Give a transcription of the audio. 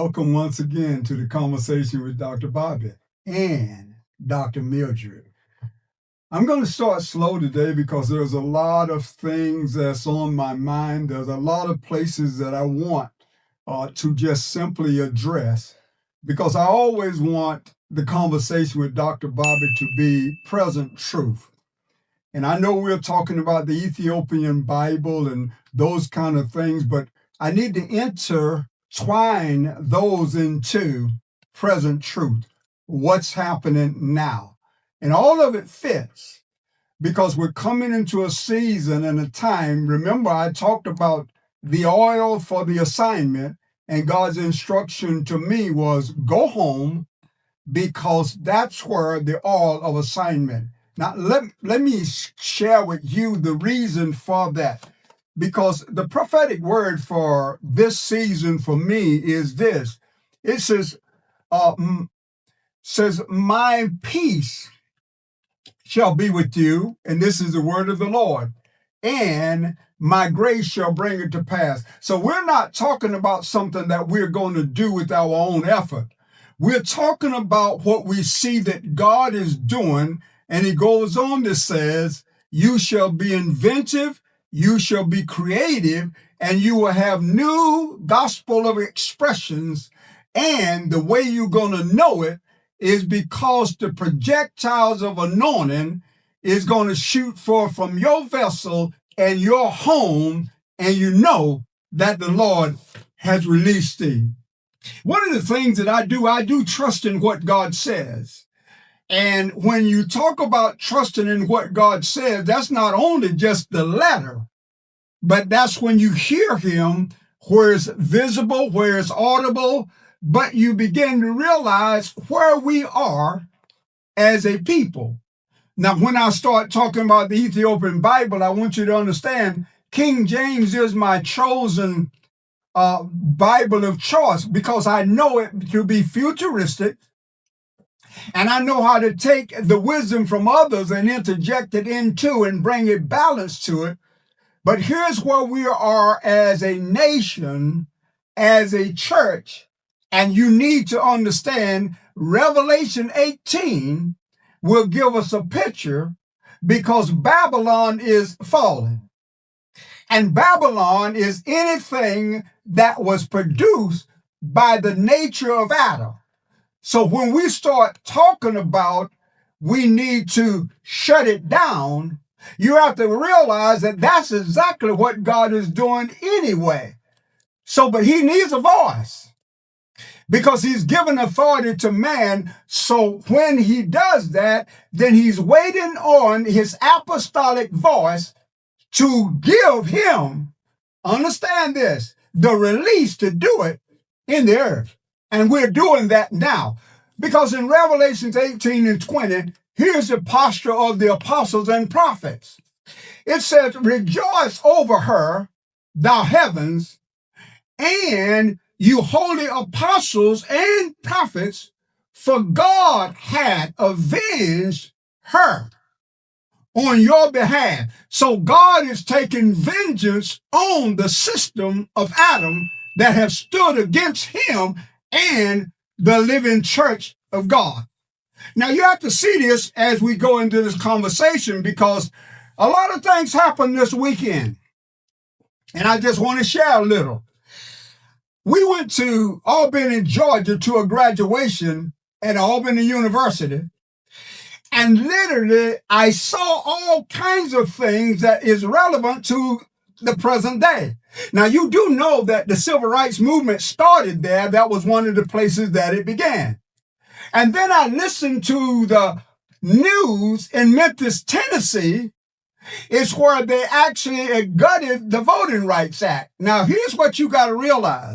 Welcome once again to the conversation with Dr. Bobby and Dr. Mildred. I'm going to start slow today because there's a lot of things that's on my mind. There's a lot of places that I want to just simply address because I always want the conversation with Dr. Bobby to be present truth. And I know we're talking about the Ethiopian Bible and those kind of things, but I need to intertwine those into present truth, what's happening now. And all of it fits because we're coming into a season and a time. Remember, I talked about the oil for the assignment, and God's instruction to me was go home because that's where the oil of assignment. Now, let me share with you the reason for that. Because the prophetic word for this season for me is this. It says, my peace shall be with you, and this is the word of the Lord, and my grace shall bring it to pass. So we're not talking about something that we're going to do with our own effort. We're talking about what we see that God is doing, and he goes on to says, you shall be inventive, you shall be creative, and you will have new gospel of expressions. And the way you're going to know it is because the projectiles of anointing is going to shoot forth from your vessel and your home, and you know that the Lord has released thee. One of the things that I do trust in what God says. And when you talk about trusting in what God says, that's not only just the letter, but that's when you hear him, where it's visible, where it's audible, but you begin to realize where we are as a people. Now, when I start talking about the Ethiopian Bible, I want you to understand King James is my chosen Bible of choice because I know it to be futuristic. And I know how to take the wisdom from others and interject it into and bring it balance to it. But here's where we are as a nation, as a church, and you need to understand Revelation 18 will give us a picture because Babylon is falling. And Babylon is anything that was produced by the nature of Adam. So when we start talking about we need to shut it down, you have to realize that that's exactly what God is doing anyway. So, but he needs a voice because he's given authority to man. So when he does that, then he's waiting on his apostolic voice to give him, understand this, the release to do it in the earth. And we're doing that now. Because in Revelations 18 and 20, here's the posture of the apostles and prophets. It says, rejoice over her, thou heavens, and you holy apostles and prophets, for God had avenged her on your behalf. So God is taking vengeance on the system of Adam that have stood against him and the living church of God. Now you have to see this as we go into this conversation because a lot of things happened this weekend. And I just want to share a little. We went to Albany, Georgia to a graduation at Albany University. And literally, I saw all kinds of things that is relevant to the present day. Now, you do know that the civil rights movement started there. That was one of the places that it began. And then I listened to the news in Memphis, Tennessee, is where they actually gutted the Voting Rights Act. Now, here's what you got to realize.